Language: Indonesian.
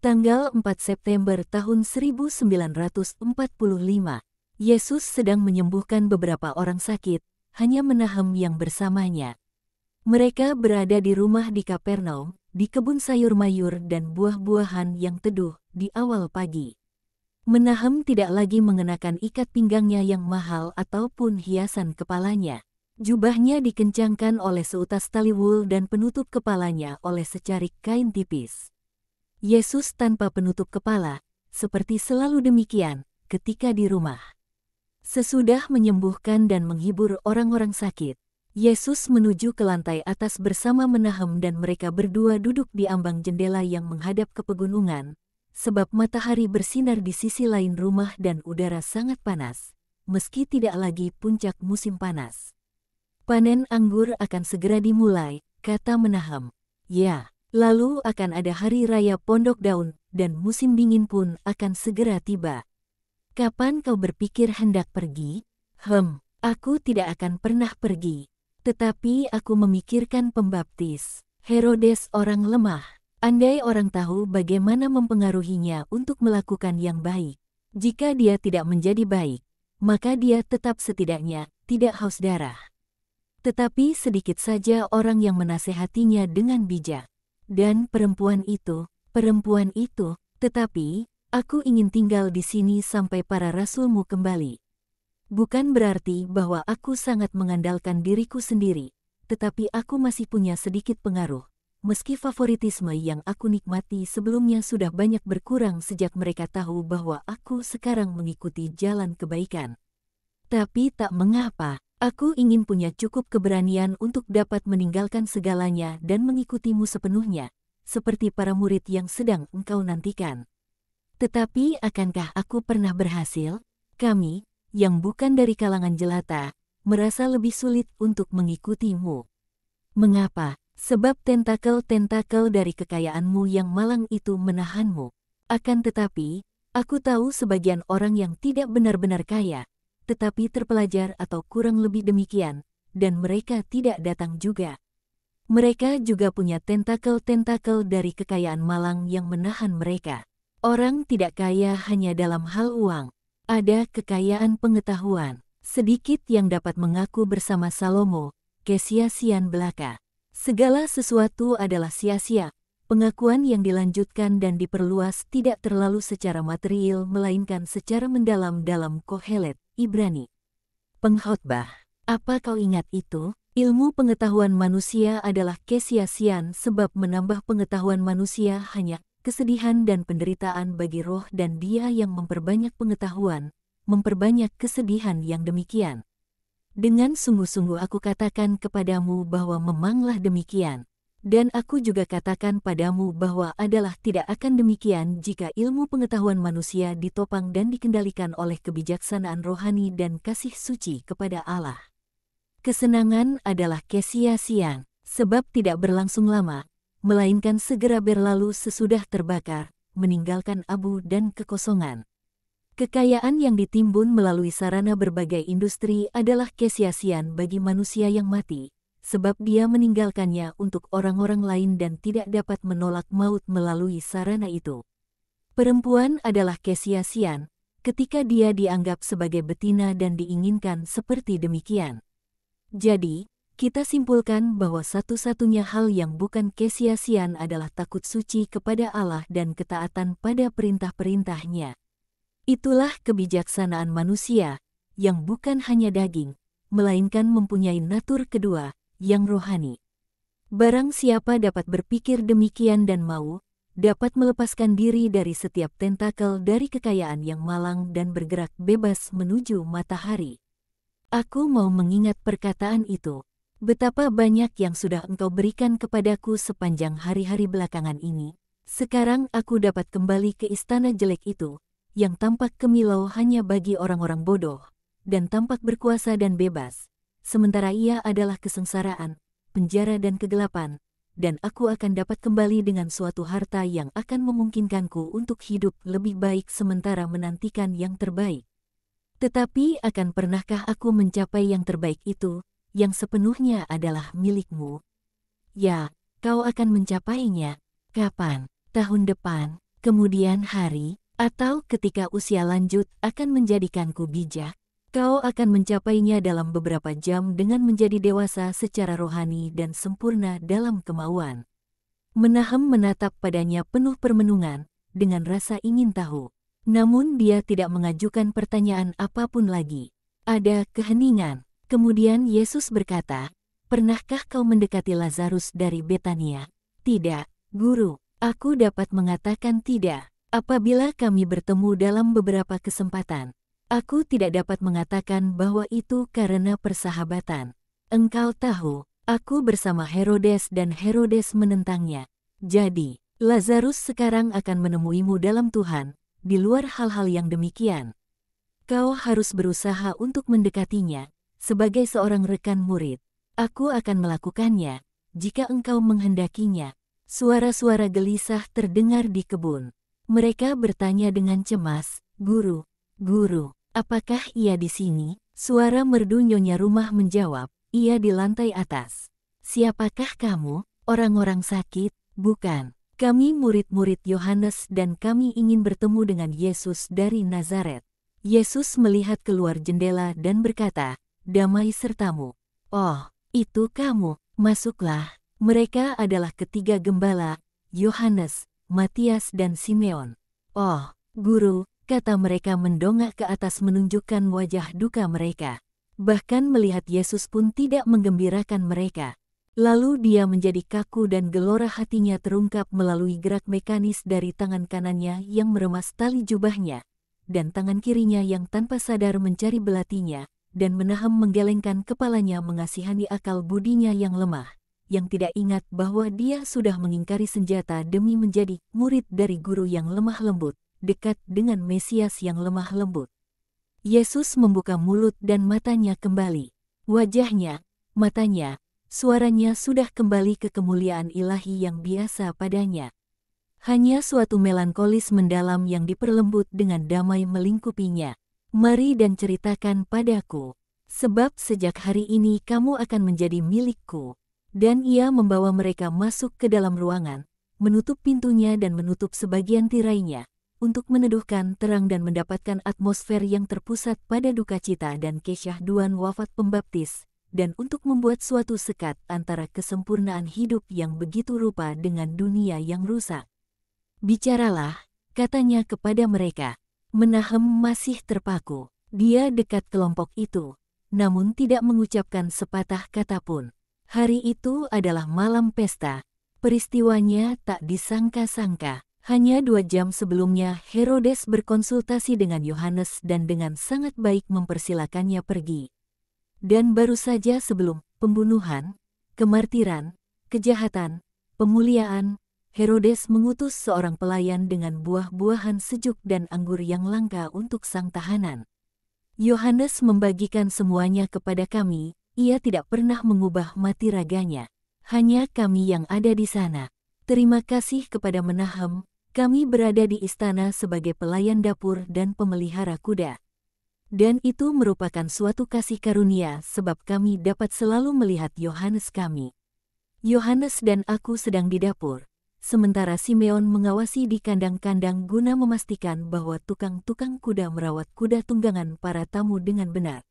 Tanggal 4 September tahun 1945, Yesus sedang menyembuhkan beberapa orang sakit, hanya Menahem yang bersamanya. Mereka berada di rumah di Kapernaum, di kebun sayur mayur dan buah-buahan yang teduh di awal pagi. Menahem tidak lagi mengenakan ikat pinggangnya yang mahal ataupun hiasan kepalanya. Jubahnya dikencangkan oleh seutas tali wul dan penutup kepalanya oleh secarik kain tipis. Yesus tanpa penutup kepala, seperti selalu demikian, ketika di rumah. Sesudah menyembuhkan dan menghibur orang-orang sakit, Yesus menuju ke lantai atas bersama Menahem dan mereka berdua duduk di ambang jendela yang menghadap ke pegunungan, sebab matahari bersinar di sisi lain rumah dan udara sangat panas, meski tidak lagi puncak musim panas. Panen anggur akan segera dimulai, kata Menahem. Ya. Lalu akan ada hari raya pondok daun, dan musim dingin pun akan segera tiba. Kapan kau berpikir hendak pergi? Aku tidak akan pernah pergi. Tetapi aku memikirkan pembaptis, Herodes orang lemah. Andai orang tahu bagaimana mempengaruhinya untuk melakukan yang baik. Jika dia tidak menjadi baik, maka dia tetap setidaknya tidak haus darah. Tetapi sedikit saja orang yang menasehatinya dengan bijak. Dan perempuan itu, tetapi aku ingin tinggal di sini sampai para rasulmu kembali. Bukan berarti bahwa aku sangat mengandalkan diriku sendiri, tetapi aku masih punya sedikit pengaruh, meski favoritisme yang aku nikmati sebelumnya sudah banyak berkurang sejak mereka tahu bahwa aku sekarang mengikuti jalan kebaikan. Tapi tak mengapa. Aku ingin punya cukup keberanian untuk dapat meninggalkan segalanya dan mengikutimu sepenuhnya, seperti para murid yang sedang engkau nantikan. Tetapi akankah aku pernah berhasil? Kami, yang bukan dari kalangan jelata, merasa lebih sulit untuk mengikutimu. Mengapa? Sebab tentakel-tentakel dari kekayaanmu yang malang itu menahanmu. Akan tetapi, aku tahu sebagian orang yang tidak benar-benar kaya, tetapi terpelajar atau kurang lebih demikian, dan mereka tidak datang juga. Mereka juga punya tentakel-tentakel dari kekayaan malang yang menahan mereka. Orang tidak kaya hanya dalam hal uang. Ada kekayaan pengetahuan, sedikit yang dapat mengaku bersama Salomo, kesia-siaan belaka. Segala sesuatu adalah sia-sia. Pengakuan yang dilanjutkan dan diperluas tidak terlalu secara material melainkan secara mendalam dalam Kohelet, Ibrani. Pengkhotbah. Apa kau ingat itu? Ilmu pengetahuan manusia adalah kesia-siaan sebab menambah pengetahuan manusia hanya kesedihan dan penderitaan bagi roh dan dia yang memperbanyak pengetahuan, memperbanyak kesedihan yang demikian. Dengan sungguh-sungguh aku katakan kepadamu bahwa memanglah demikian. Dan aku juga katakan padamu bahwa adalah tidak akan demikian jika ilmu pengetahuan manusia ditopang dan dikendalikan oleh kebijaksanaan rohani dan kasih suci kepada Allah. Kesenangan adalah kesia-siaan, sebab tidak berlangsung lama, melainkan segera berlalu sesudah terbakar, meninggalkan abu dan kekosongan. Kekayaan yang ditimbun melalui sarana berbagai industri adalah kesia-siaan bagi manusia yang mati, sebab dia meninggalkannya untuk orang-orang lain dan tidak dapat menolak maut melalui sarana itu. Perempuan adalah kesia-siaan, ketika dia dianggap sebagai betina dan diinginkan seperti demikian. Jadi, kita simpulkan bahwa satu-satunya hal yang bukan kesia-siaan adalah takut suci kepada Allah dan ketaatan pada perintah-perintahnya. Itulah kebijaksanaan manusia, yang bukan hanya daging, melainkan mempunyai natur kedua, yang rohani. Barang siapa dapat berpikir demikian dan mau, dapat melepaskan diri dari setiap tentakel dari kekayaan yang malang dan bergerak bebas menuju matahari. Aku mau mengingat perkataan itu. Betapa banyak yang sudah engkau berikan kepadaku sepanjang hari-hari belakangan ini. Sekarang aku dapat kembali ke istana jelek itu, yang tampak kemilau hanya bagi orang-orang bodoh, dan tampak berkuasa dan bebas. Sementara ia adalah kesengsaraan, penjara dan kegelapan, dan aku akan dapat kembali dengan suatu harta yang akan memungkinkanku untuk hidup lebih baik sementara menantikan yang terbaik. Tetapi akan pernahkah aku mencapai yang terbaik itu, yang sepenuhnya adalah milikmu? Ya, kau akan mencapainya. Kapan? Tahun depan. kemudian hari, atau ketika usia lanjut akan menjadikanku bijak. Kau akan mencapainya dalam beberapa jam dengan menjadi dewasa secara rohani dan sempurna dalam kemauan. Menahem menatap padanya penuh permenungan, dengan rasa ingin tahu. Namun dia tidak mengajukan pertanyaan apapun lagi. Ada keheningan. Kemudian Yesus berkata, "Pernahkah kau mendekati Lazarus dari Betania?" "Tidak, Guru." "Aku dapat mengatakan tidak. Apabila kami bertemu dalam beberapa kesempatan, aku tidak dapat mengatakan bahwa itu karena persahabatan. Engkau tahu, aku bersama Herodes dan Herodes menentangnya. Jadi, Lazarus sekarang akan menemuimu dalam Tuhan, di luar hal-hal yang demikian. Kau harus berusaha untuk mendekatinya, sebagai seorang rekan murid. Aku akan melakukannya, jika engkau menghendakinya." Suara-suara gelisah terdengar di kebun. Mereka bertanya dengan cemas, "Guru, Guru, apakah ia di sini?" Suara merdu Nyonya Rumah menjawab, "Ia di lantai atas." "Siapakah kamu?" "Orang-orang sakit." "Bukan. Kami murid-murid Yohanes dan kami ingin bertemu dengan Yesus dari Nazaret." Yesus melihat keluar jendela dan berkata, "Damai sertamu." "Oh, itu kamu, masuklah." Mereka adalah ketiga gembala, Yohanes, Matias dan Simeon. "Oh, Guru," kata mereka mendongak ke atas menunjukkan wajah duka mereka. Bahkan melihat Yesus pun tidak menggembirakan mereka. Lalu dia menjadi kaku dan gelora hatinya terungkap melalui gerak mekanis dari tangan kanannya yang meremas tali jubahnya, dan tangan kirinya yang tanpa sadar mencari belatinya, dan menahan menggelengkan kepalanya mengasihani akal budinya yang lemah, yang tidak ingat bahwa dia sudah mengingkari senjata demi menjadi murid dari guru yang lemah lembut, dekat dengan Mesias yang lemah lembut. Yesus membuka mulut dan matanya kembali. Wajahnya, matanya, suaranya sudah kembali ke kemuliaan ilahi yang biasa padanya. Hanya suatu melankolis mendalam yang diperlembut dengan damai melingkupinya. "Mari dan ceritakan padaku, sebab sejak hari ini kamu akan menjadi milikku." Dan ia membawa mereka masuk ke dalam ruangan, menutup pintunya dan menutup sebagian tirainya, untuk meneduhkan terang dan mendapatkan atmosfer yang terpusat pada duka cita dan kesyahduan wafat pembaptis, dan untuk membuat suatu sekat antara kesempurnaan hidup yang begitu rupa dengan dunia yang rusak. "Bicaralah," katanya kepada mereka. Menahem masih terpaku. Dia dekat kelompok itu, namun tidak mengucapkan sepatah kata pun. Hari itu adalah malam pesta. Peristiwanya tak disangka-sangka. Hanya 2 jam sebelumnya Herodes berkonsultasi dengan Yohanes dan dengan sangat baik mempersilakannya pergi. Dan baru saja sebelum pembunuhan, kemartiran, kejahatan, pemuliaan, Herodes mengutus seorang pelayan dengan buah-buahan sejuk dan anggur yang langka untuk sang tahanan. Yohanes membagikan semuanya kepada kami. Ia tidak pernah mengubah mati raganya. Hanya kami yang ada di sana. Terima kasih kepada Menahem, kami berada di istana sebagai pelayan dapur dan pemelihara kuda. Dan itu merupakan suatu kasih karunia sebab kami dapat selalu melihat Yohanes kami. Yohanes dan aku sedang di dapur, sementara Simeon mengawasi di kandang-kandang guna memastikan bahwa tukang-tukang kuda merawat kuda tunggangan para tamu dengan benar.